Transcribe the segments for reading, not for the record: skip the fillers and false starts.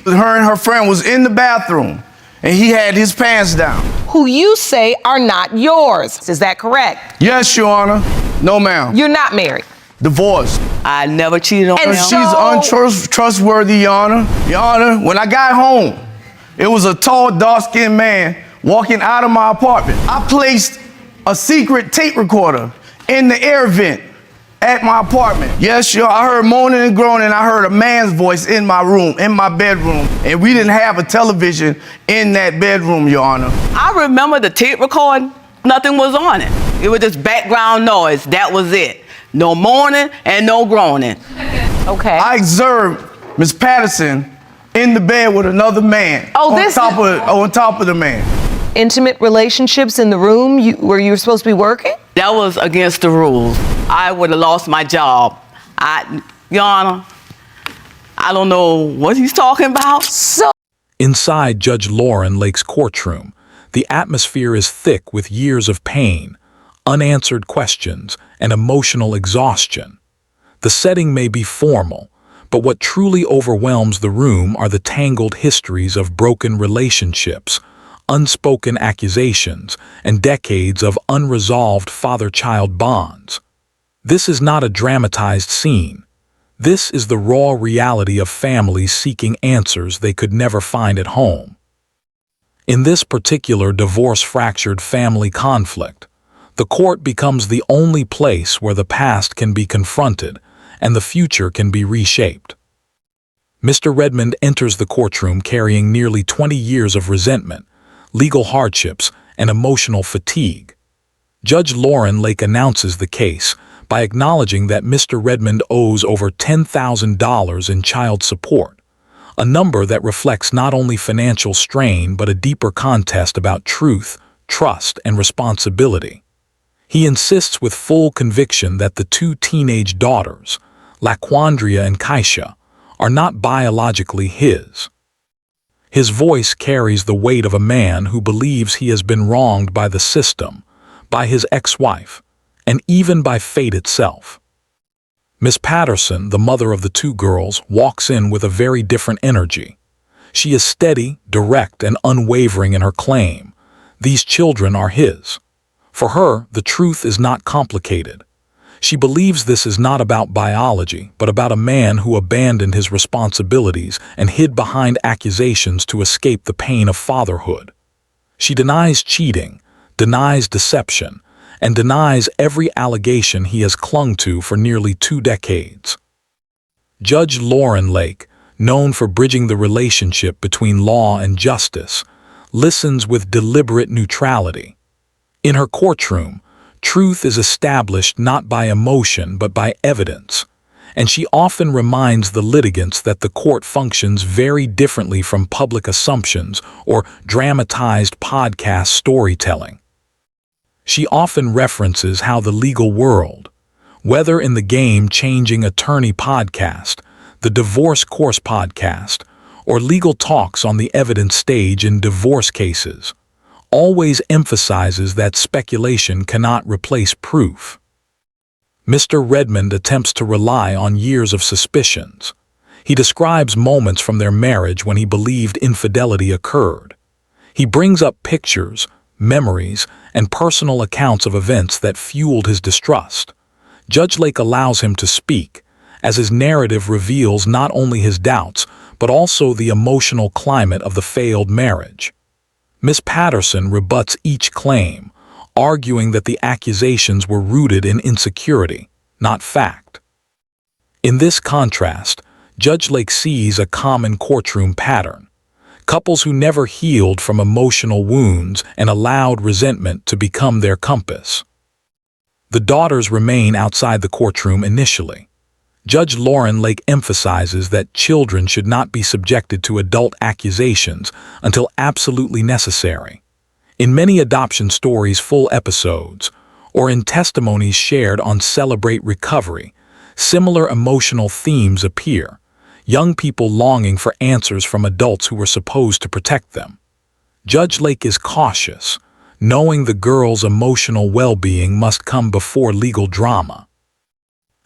Her and her friend was in the bathroom, and he had his pants down. Who you say are not yours. Is that correct? Yes, Your Honor. No, ma'am. You're not married. Divorced. I never cheated on And him. She's untrustworthy, Your Honor. Your Honor, when I got home, it was a tall, dark-skinned man walking out of my apartment. I placed a secret tape recorder in the air vent at my apartment. Yes, Your Honor, I heard moaning and groaning. I heard a man's voice in my room, in my bedroom, and we didn't have a television in that bedroom, Your Honor. I remember the tape recording. Nothing was on it. It was just background noise. That was it. No moaning and no groaning. Okay. I observed Miss Patterson in the bed with another man. Oh, on top of the man. Intimate relationships in the room where you were supposed to be working? That was against the rules. I would have lost my job. Your Honor, I don't know what he's talking about. So Inside Judge Lauren Lake's courtroom, the atmosphere is thick with years of pain, unanswered questions, and emotional exhaustion. The setting may be formal, but what truly overwhelms the room are the tangled histories of broken relationships, unspoken accusations, and decades of unresolved father-child bonds. This is not a dramatized scene. This is the raw reality of families seeking answers they could never find at home. In this particular divorce-fractured family conflict, the court becomes the only place where the past can be confronted and the future can be reshaped. Mr. Redmond enters the courtroom carrying nearly 20 years of resentment, legal hardships, and emotional fatigue. Judge Lauren Lake announces the case by acknowledging that Mr. Redmond owes over $10,000 in child support, a number that reflects not only financial strain but a deeper contest about truth, trust, and responsibility. He insists with full conviction that the two teenage daughters, Laquandria and Kaisha, are not biologically his. His voice carries the weight of a man who believes he has been wronged by the system, by his ex-wife, and even by fate itself. Miss Patterson, the mother of the two girls, walks in with a very different energy. She is steady, direct, and unwavering in her claim. These children are his. For her, the truth is not complicated. She believes this is not about biology, but about a man who abandoned his responsibilities and hid behind accusations to escape the pain of fatherhood. She denies cheating, denies deception, and denies every allegation he has clung to for nearly 2 decades. Judge Lauren Lake, known for bridging the relationship between law and justice, listens with deliberate neutrality. In her courtroom, truth is established not by emotion but by evidence, and she often reminds the litigants that the court functions very differently from public assumptions or dramatized podcast storytelling. She often references how the legal world, whether in the game-changing attorney podcast, the divorce course podcast, or legal talks on the evidence stage in divorce cases, always emphasizes that speculation cannot replace proof. Mr. Redmond attempts to rely on years of suspicions. He describes moments from their marriage when he believed infidelity occurred. He brings up pictures, memories, and personal accounts of events that fueled his distrust. Judge Lake allows him to speak, as his narrative reveals not only his doubts, but also the emotional climate of the failed marriage. Miss Patterson rebuts each claim, arguing that the accusations were rooted in insecurity, not fact. In this contrast, Judge Lake sees a common courtroom pattern: couples who never healed from emotional wounds and allowed resentment to become their compass. The daughters remain outside the courtroom initially. Judge Lauren Lake emphasizes that children should not be subjected to adult accusations until absolutely necessary. In many adoption stories' full episodes, or in testimonies shared on Celebrate Recovery, similar emotional themes appear: young people longing for answers from adults who were supposed to protect them. Judge Lake is cautious, knowing the girls' emotional well-being must come before legal drama.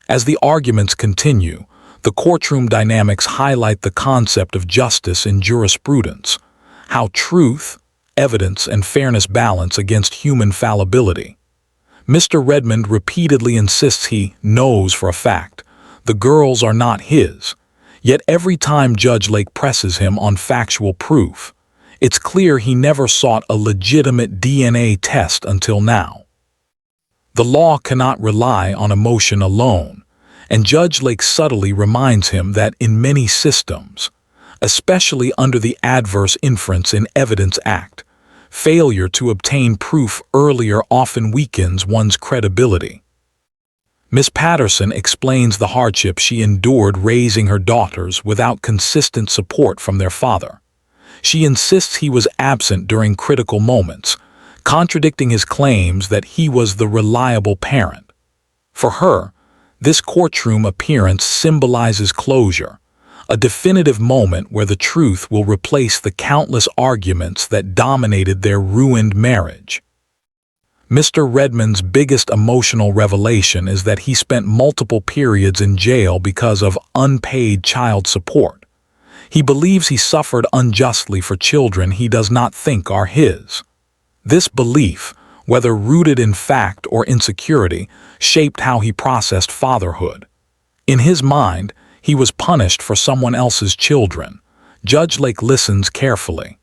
As the arguments continue, The courtroom dynamics highlight the concept of justice in jurisprudence, how truth, evidence, and fairness balance against human fallibility. Mr. Redmond repeatedly insists he knows for a fact the girls are not his, yet every time Judge Lake presses him on factual proof, it's clear he never sought a legitimate DNA test until now. The law cannot rely on emotion alone, and Judge Lake subtly reminds him that in many systems, especially under the Adverse Inference in Evidence Act, failure to obtain proof earlier often weakens one's credibility. Miss Patterson explains the hardship she endured raising her daughters without consistent support from their father. She insists he was absent during critical moments, contradicting his claims that he was the reliable parent. For her, this courtroom appearance symbolizes closure, a definitive moment where the truth will replace the countless arguments that dominated their ruined marriage. Mr. Redmond's biggest emotional revelation is that he spent multiple periods in jail because of unpaid child support. He believes he suffered unjustly for children he does not think are his. This belief, whether rooted in fact or insecurity, shaped how he processed fatherhood. In his mind, he was punished for someone else's children. Judge Lake listens carefully.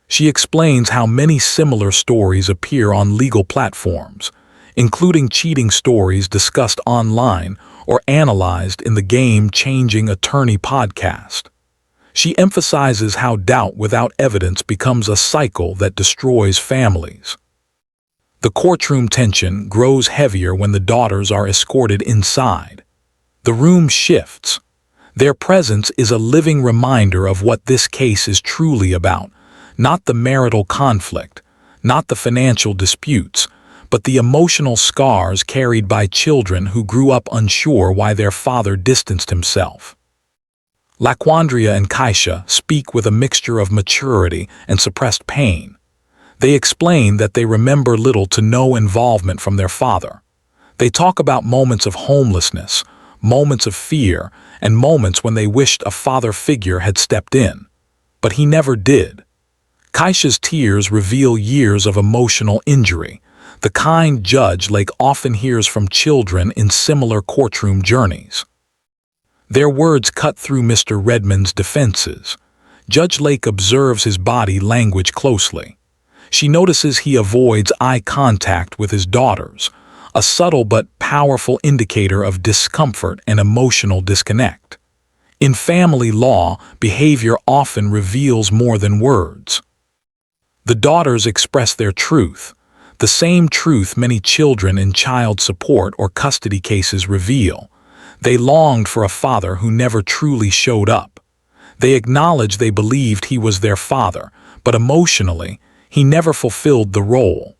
She explains how many similar stories appear on legal platforms, including cheating stories discussed online or analyzed in the Game-Changing Attorney podcast. She emphasizes how doubt without evidence becomes a cycle that destroys families. The courtroom tension grows heavier when the daughters are escorted inside. The room shifts. Their presence is a living reminder of what this case is truly about, not the marital conflict, not the financial disputes, but the emotional scars carried by children who grew up unsure why their father distanced himself. Laquandria and Kaisha speak with a mixture of maturity and suppressed pain. They explain that they remember little to no involvement from their father. They talk about moments of homelessness, moments of fear, and moments when they wished a father figure had stepped in. But he never did. Kaisha's tears reveal years of emotional injury, the kind Judge Lake often hears from children in similar courtroom journeys. Their words cut through Mr. Redmond's defenses. Judge Lake observes his body language closely. She notices he avoids eye contact with his daughters, a subtle but powerful indicator of discomfort and emotional disconnect. In family law, behavior often reveals more than words. The daughters express their truth, the same truth many children in child support or custody cases reveal. They longed for a father who never truly showed up. They acknowledge they believed he was their father, but emotionally, he never fulfilled the role.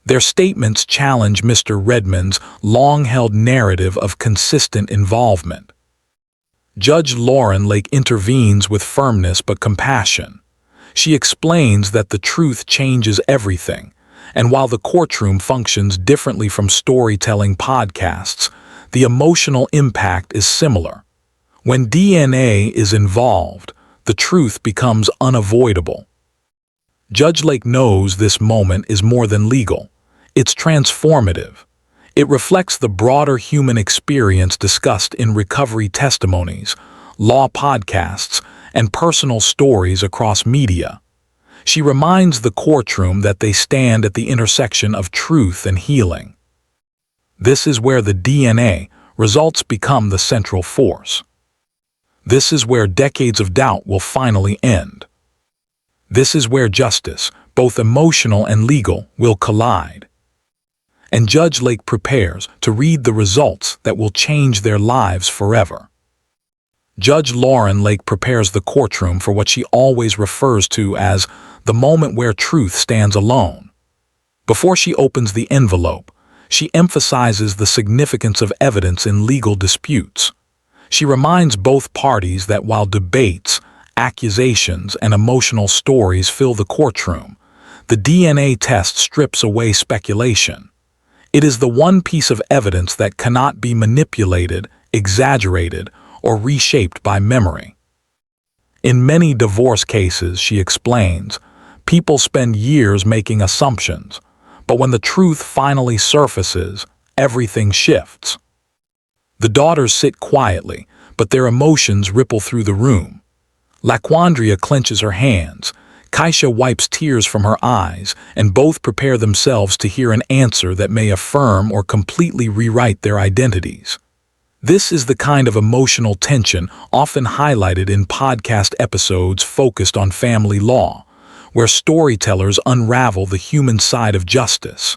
Their statements challenge Mr. Redmond's long-held narrative of consistent involvement. Judge Lauren Lake intervenes with firmness but compassion. She explains that the truth changes everything, and while the courtroom functions differently from storytelling podcasts, the emotional impact is similar. When DNA is involved, the truth becomes unavoidable. Judge Lake knows this moment is more than legal. It's transformative. It reflects the broader human experience discussed in recovery testimonies, law podcasts, and personal stories across media. She reminds the courtroom that they stand at the intersection of truth and healing. This is where the DNA results become the central force. This is where decades of doubt will finally end. This is where justice, both emotional and legal, will collide. And Judge Lake prepares to read the results that will change their lives forever. Judge Lauren Lake prepares the courtroom for what she always refers to as the moment where truth stands alone. Before she opens the envelope, she emphasizes the significance of evidence in legal disputes. She reminds both parties that while debates, accusations, and emotional stories fill the courtroom, the DNA test strips away speculation. It is the one piece of evidence that cannot be manipulated, exaggerated, or reshaped by memory. In many divorce cases, she explains, people spend years making assumptions, but when the truth finally surfaces, everything shifts. The daughters sit quietly, but their emotions ripple through the room. Laquandria clenches her hands, Kaisha wipes tears from her eyes, and both prepare themselves to hear an answer that may affirm or completely rewrite their identities. This is the kind of emotional tension often highlighted in podcast episodes focused on family law, where storytellers unravel the human side of justice,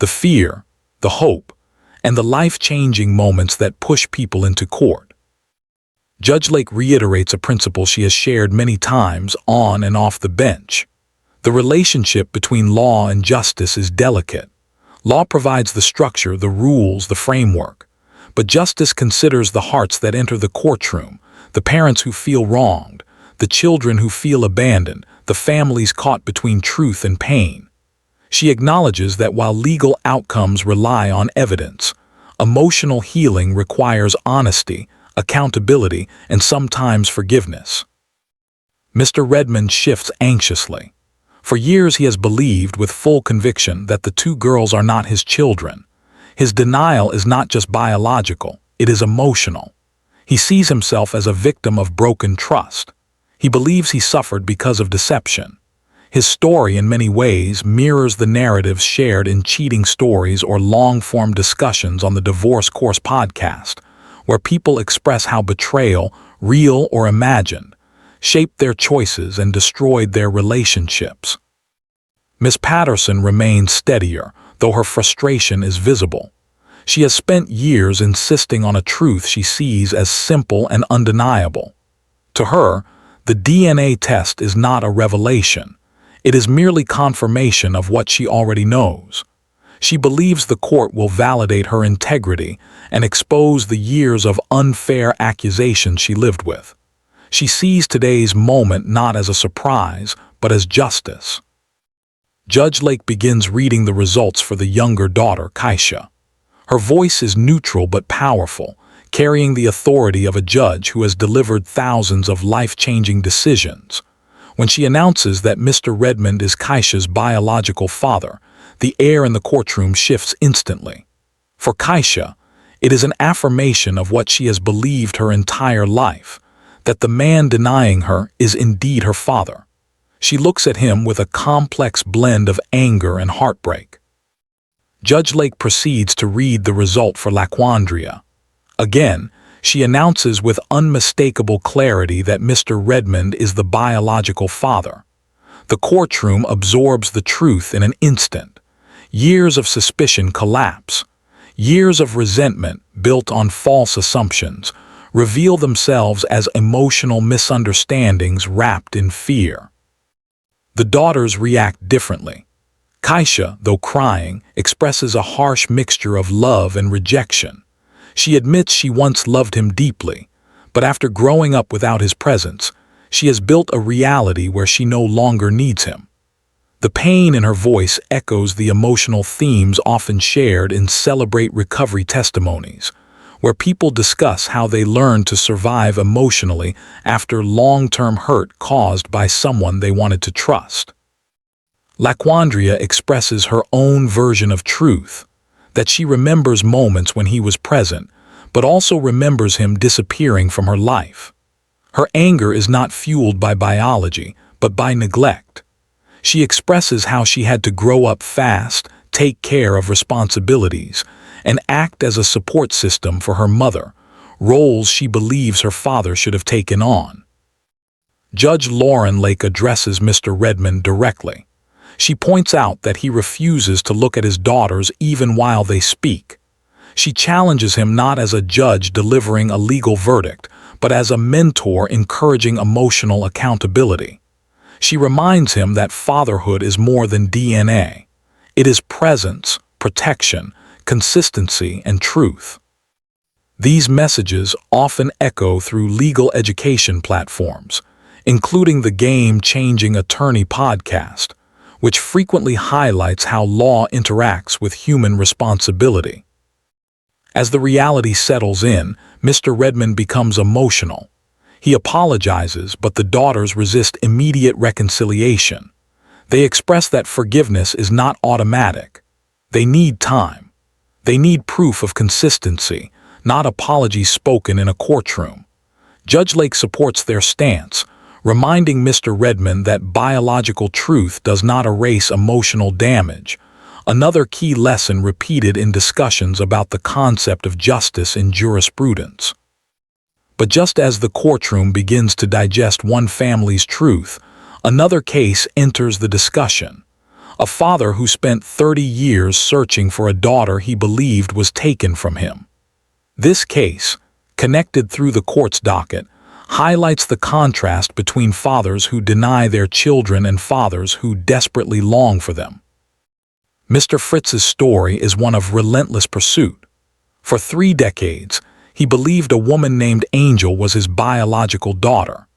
the fear, the hope, and the life-changing moments that push people into court. Judge Lake reiterates a principle she has shared many times on and off the bench. The relationship between law and justice is delicate. Law provides the structure, the rules, the framework. But justice considers the hearts that enter the courtroom, the parents who feel wronged, the children who feel abandoned, the families caught between truth and pain. She acknowledges that while legal outcomes rely on evidence, emotional healing requires honesty, accountability, and sometimes forgiveness. Mr. Redmond shifts anxiously. For years he has believed with full conviction that the two girls are not his children. His denial is not just biological, it is emotional. He sees himself as a victim of broken trust. He believes he suffered because of deception. His story in many ways mirrors the narratives shared in Cheating Stories or long-form discussions on the Divorce Course podcast, where people express how betrayal, real or imagined, shaped their choices and destroyed their relationships. Miss Patterson remains steadier, though her frustration is visible. She has spent years insisting on a truth she sees as simple and undeniable. To her, the DNA test is not a revelation. It is merely confirmation of what she already knows. She believes the court will validate her integrity and expose the years of unfair accusations she lived with. She sees today's moment not as a surprise, but as justice. Judge Lake begins reading the results for the younger daughter, Kaisha. Her voice is neutral but powerful, carrying the authority of a judge who has delivered thousands of life-changing decisions. When she announces that Mr. Redmond is Kaisha's biological father, the air in the courtroom shifts instantly. For Kaisha, it is an affirmation of what she has believed her entire life, that the man denying her is indeed her father. She looks at him with a complex blend of anger and heartbreak. Judge Lake proceeds to read the result for Laquandria. Again, she announces with unmistakable clarity that Mr. Redmond is the biological father. The courtroom absorbs the truth in an instant. Years of suspicion collapse. Years of resentment built on false assumptions reveal themselves as emotional misunderstandings wrapped in fear. The daughters react differently. Kaisha, though crying, expresses a harsh mixture of love and rejection. She admits she once loved him deeply, but after growing up without his presence, she has built a reality where she no longer needs him. The pain in her voice echoes the emotional themes often shared in Celebrate Recovery testimonies, where people discuss how they learned to survive emotionally after long-term hurt caused by someone they wanted to trust. Laquandria expresses her own version of truth, that she remembers moments when he was present, but also remembers him disappearing from her life. Her anger is not fueled by biology, but by neglect. She expresses how she had to grow up fast, take care of responsibilities, and act as a support system for her mother, roles she believes her father should have taken on. Judge Lauren Lake addresses Mr. Redmond directly. She points out that he refuses to look at his daughters even while they speak. She challenges him not as a judge delivering a legal verdict, but as a mentor encouraging emotional accountability. She reminds him that fatherhood is more than DNA. It is presence, protection, consistency, and truth. These messages often echo through legal education platforms, including the Game Changing Attorney podcast, which frequently highlights how law interacts with human responsibility. As the reality settles in, Mr. Redmond becomes emotional. He apologizes, but the daughters resist immediate reconciliation. They express that forgiveness is not automatic. They need time. They need proof of consistency, not apologies spoken in a courtroom. Judge Lake supports their stance, reminding Mr. Redmond that biological truth does not erase emotional damage, another key lesson repeated in discussions about the concept of justice in jurisprudence. But just as the courtroom begins to digest one family's truth, another case enters the discussion. A father who spent 30 years searching for a daughter he believed was taken from him. This case, connected through the court's docket, highlights the contrast between fathers who deny their children and fathers who desperately long for them. Mr. Fritz's story is one of relentless pursuit. For 3 decades, he believed a woman named Angel was his biological daughter.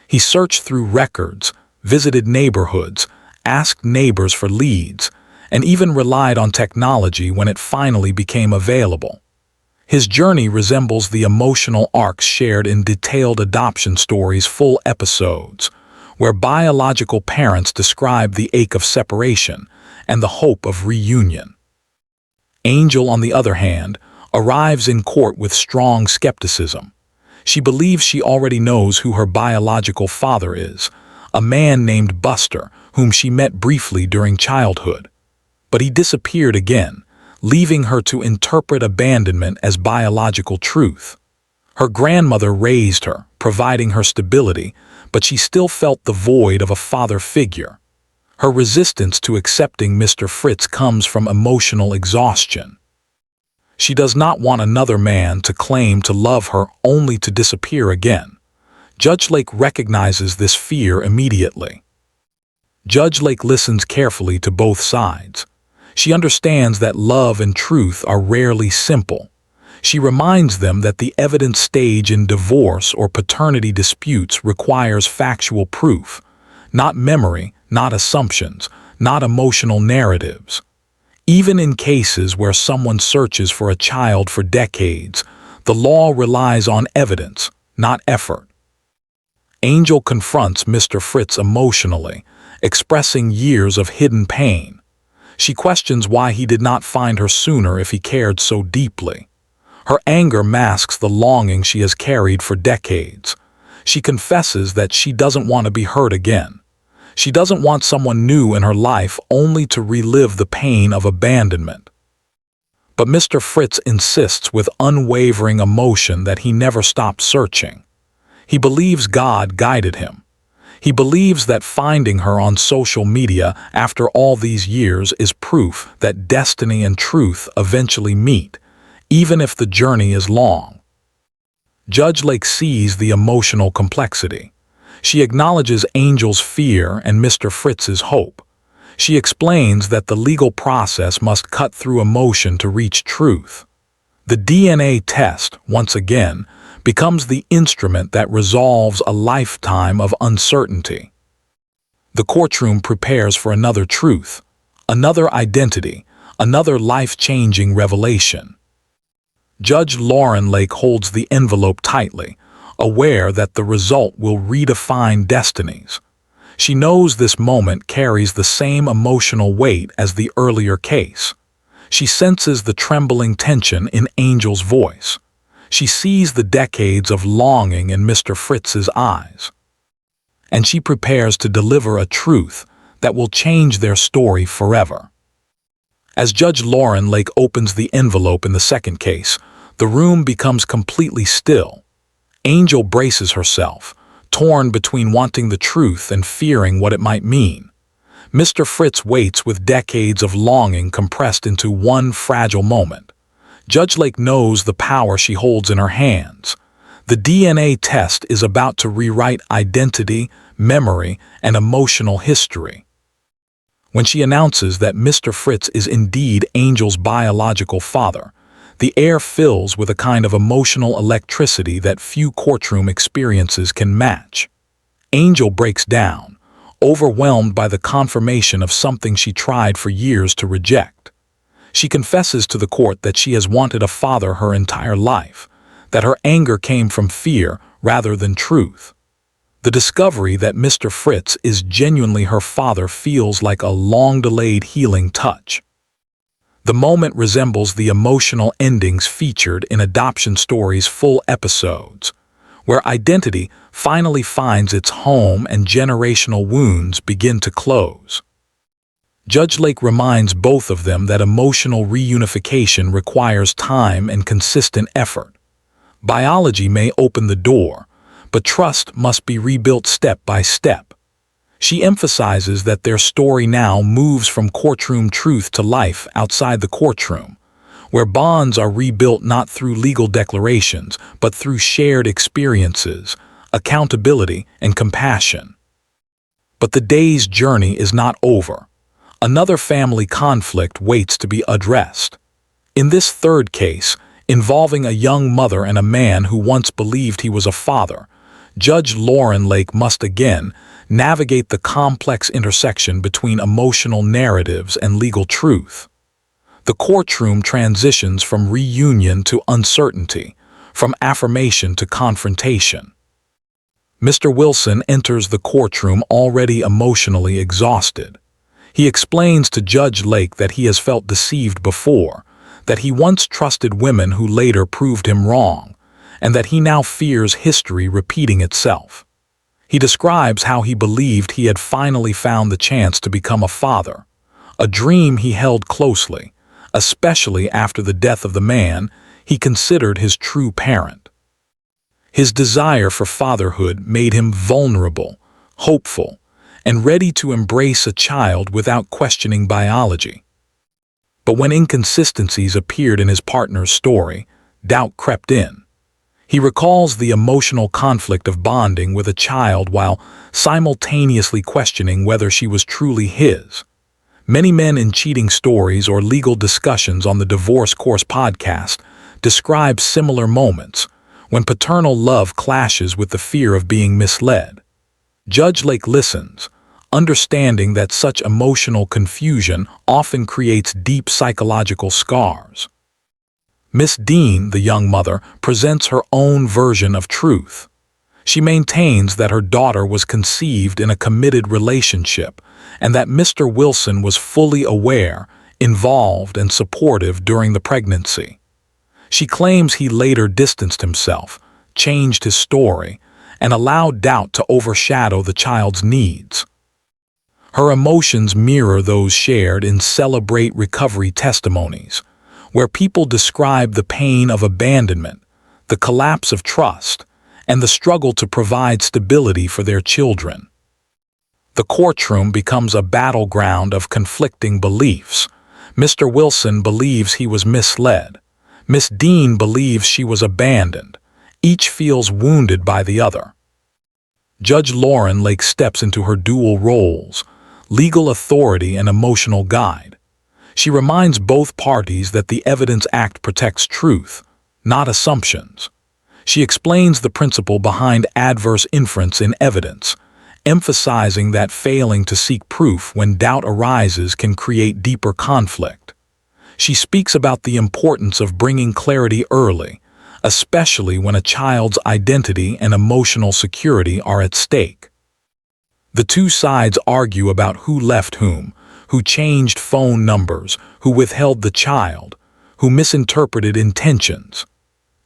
He searched through records, visited neighborhoods, asked neighbors for leads, and even relied on technology when it finally became available. His journey resembles the emotional arcs shared in detailed adoption stories, full episodes, where biological parents describe the ache of separation and the hope of reunion. Angel, on the other hand, arrives in court with strong skepticism. She believes she already knows who her biological father is, a man named Buster, whom she met briefly during childhood. But he disappeared again, leaving her to interpret abandonment as biological truth. Her grandmother raised her, providing her stability, but she still felt the void of a father figure. Her resistance to accepting Mr. Fritz comes from emotional exhaustion. She does not want another man to claim to love her only to disappear again. Judge Lake recognizes this fear immediately. Judge Lake listens carefully to both sides. She understands that love and truth are rarely simple. She reminds them that the evidence stage in divorce or paternity disputes requires factual proof, not memory, not assumptions, not emotional narratives. Even in cases where someone searches for a child for decades, the law relies on evidence, not effort. Angel confronts Mr. Fritz emotionally, expressing years of hidden pain. She questions why he did not find her sooner if he cared so deeply. Her anger masks the longing she has carried for decades. She confesses that she doesn't want to be hurt again. She doesn't want someone new in her life only to relive the pain of abandonment. But Mr. Fritz insists with unwavering emotion that he never stopped searching. He believes God guided him. He believes that finding her on social media after all these years is proof that destiny and truth eventually meet, even if the journey is long. Judge Lake sees the emotional complexity. She acknowledges Angel's fear and Mr. Fritz's hope. She explains that the legal process must cut through emotion to reach truth. The DNA test, once again, becomes the instrument that resolves a lifetime of uncertainty. The courtroom prepares for another truth, another identity, another life-changing revelation. Judge Lauren Lake holds the envelope tightly, aware that the result will redefine destinies. She knows this moment carries the same emotional weight as the earlier case. She senses the trembling tension in Angel's voice. She sees the decades of longing in Mr. Fritz's eyes. And she prepares to deliver a truth that will change their story forever. As Judge Lauren Lake opens the envelope in the second case, the room becomes completely still. Angel braces herself, torn between wanting the truth and fearing what it might mean. Mr. Fritz waits with decades of longing compressed into one fragile moment. Judge Lake knows the power she holds in her hands. The DNA test is about to rewrite identity, memory, and emotional history. When she announces that Mr. Fritz is indeed Angel's biological father, the air fills with a kind of emotional electricity that few courtroom experiences can match. Angel breaks down, overwhelmed by the confirmation of something she tried for years to reject. She confesses to the court that she has wanted a father her entire life, that her anger came from fear rather than truth. The discovery that Mr. Fritz is genuinely her father feels like a long-delayed healing touch. The moment resembles the emotional endings featured in Adoption Story's full episodes, where identity finally finds its home and generational wounds begin to close. Judge Lake reminds both of them that emotional reunification requires time and consistent effort. Biology may open the door, but trust must be rebuilt step by step. She emphasizes that their story now moves from courtroom truth to life outside the courtroom, where bonds are rebuilt not through legal declarations, but through shared experiences, accountability, and compassion. But the day's journey is not over. Another family conflict waits to be addressed. In this third case, involving a young mother and a man who once believed he was a father, Judge Lauren Lake must again navigate the complex intersection between emotional narratives and legal truth. The courtroom transitions from reunion to uncertainty, from affirmation to confrontation. Mr. Wilson enters the courtroom already emotionally exhausted. He explains to Judge Lake that he has felt deceived before, that he once trusted women who later proved him wrong, and that he now fears history repeating itself. He describes how he believed he had finally found the chance to become a father, a dream he held closely, especially after the death of the man he considered his true parent. His desire for fatherhood made him vulnerable, hopeful, and ready to embrace a child without questioning biology. But when inconsistencies appeared in his partner's story, doubt crept in. He recalls the emotional conflict of bonding with a child while simultaneously questioning whether she was truly his. Many men in cheating stories or legal discussions on the Divorce Course podcast describe similar moments when paternal love clashes with the fear of being misled. Judge Lake listens, understanding that such emotional confusion often creates deep psychological scars. Miss Dean, the young mother, presents her own version of truth. She maintains that her daughter was conceived in a committed relationship and that Mr. Wilson was fully aware, involved, and supportive during the pregnancy. She claims he later distanced himself, changed his story, and allowed doubt to overshadow the child's needs. Her emotions mirror those shared in Celebrate Recovery testimonies, where people describe the pain of abandonment, the collapse of trust, and the struggle to provide stability for their children. The courtroom becomes a battleground of conflicting beliefs. Mr. Wilson believes he was misled. Miss Dean believes she was abandoned. Each feels wounded by the other. Judge Lauren Lake steps into her dual roles, legal authority and emotional guide. She reminds both parties that the Evidence Act protects truth, not assumptions. She explains the principle behind adverse inference in evidence, emphasizing that failing to seek proof when doubt arises can create deeper conflict. She speaks about the importance of bringing clarity early, especially when a child's identity and emotional security are at stake. The two sides argue about who left whom, who changed phone numbers, who withheld the child, who misinterpreted intentions.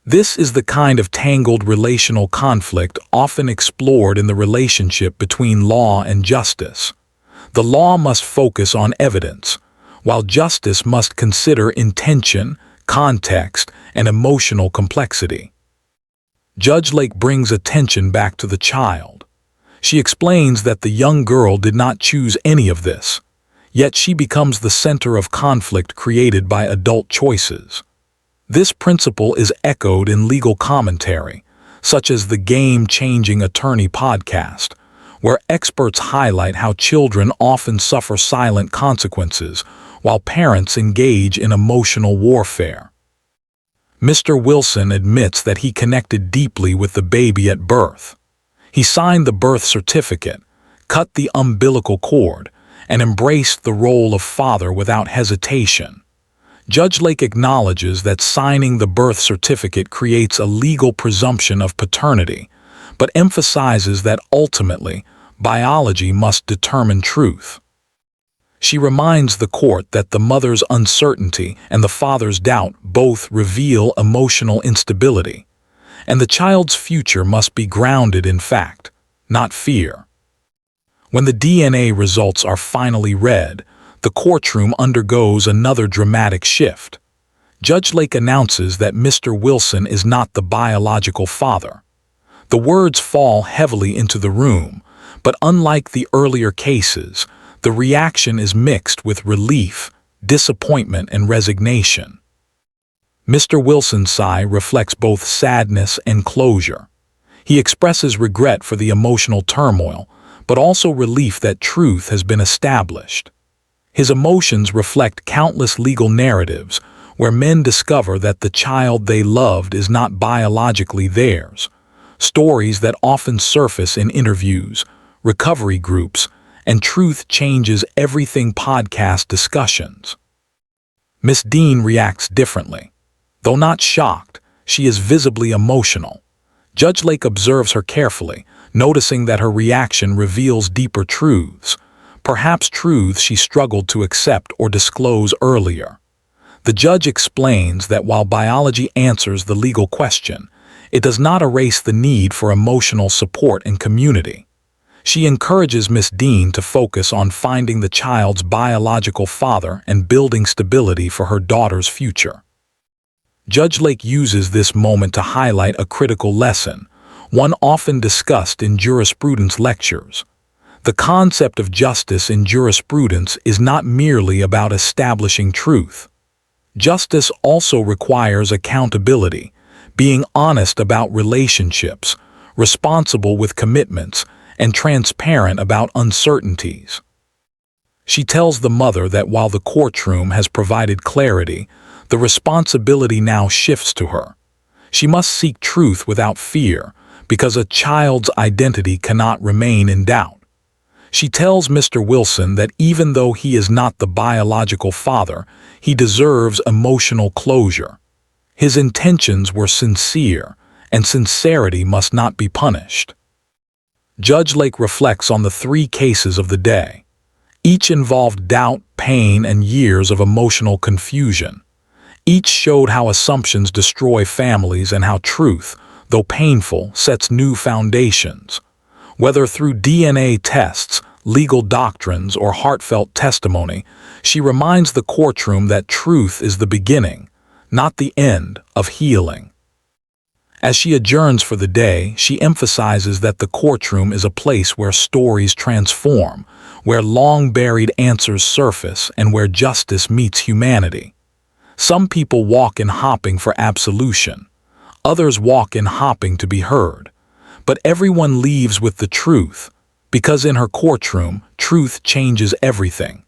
This is the kind of tangled relational conflict often explored in the relationship between law and justice. The law must focus on evidence, while justice must consider intention, context, and emotional complexity. Judge Lake brings attention back to the child. She explains that the young girl did not choose any of this, yet she becomes the center of conflict created by adult choices. This principle is echoed in legal commentary, such as the Game-Changing Attorney podcast, where experts highlight how children often suffer silent consequences while parents engage in emotional warfare. Mr. Wilson admits that he connected deeply with the baby at birth. He signed the birth certificate, cut the umbilical cord, and embraced the role of father without hesitation. Judge Lake acknowledges that signing the birth certificate creates a legal presumption of paternity, but emphasizes that ultimately, biology must determine truth. She reminds the court that the mother's uncertainty and the father's doubt both reveal emotional instability, and the child's future must be grounded in fact, not fear. When the DNA results are finally read, the courtroom undergoes another dramatic shift. Judge Lake announces that Mr. Wilson is not the biological father. The words fall heavily into the room, but unlike the earlier cases, the reaction is mixed with relief, disappointment, and resignation. Mr. Wilson's sigh reflects both sadness and closure. He expresses regret for the emotional turmoil, but also relief that truth has been established. His emotions reflect countless legal narratives where men discover that the child they loved is not biologically theirs, stories that often surface in interviews, recovery groups, and Truth Changes Everything podcast discussions. Miss Dean reacts differently. Though not shocked, she is visibly emotional. Judge Lake observes her carefully, noticing that her reaction reveals deeper truths, perhaps truths she struggled to accept or disclose earlier. The judge explains that while biology answers the legal question, it does not erase the need for emotional support and community. She encourages Miss Dean to focus on finding the child's biological father and building stability for her daughter's future. Judge Lake uses this moment to highlight a critical lesson, one often discussed in jurisprudence lectures. The concept of justice in jurisprudence is not merely about establishing truth. Justice also requires accountability, being honest about relationships, responsible with commitments, and transparent about uncertainties. She tells the mother that while the courtroom has provided clarity, the responsibility now shifts to her. She must seek truth without fear, because a child's identity cannot remain in doubt. She tells Mr. Wilson that even though he is not the biological father, he deserves emotional closure. His intentions were sincere, and sincerity must not be punished. Judge Lake reflects on the 3 cases of the day. Each involved doubt, pain, and years of emotional confusion. Each showed how assumptions destroy families and how truth, though painful, sets new foundations. Whether through DNA tests, legal doctrines, or heartfelt testimony, she reminds the courtroom that truth is the beginning, not the end, of healing. As she adjourns for the day, she emphasizes that the courtroom is a place where stories transform, where long-buried answers surface, and where justice meets humanity. Some people walk in hopping for absolution. Others walk in hopping to be heard. But everyone leaves with the truth, because in her courtroom, truth changes everything.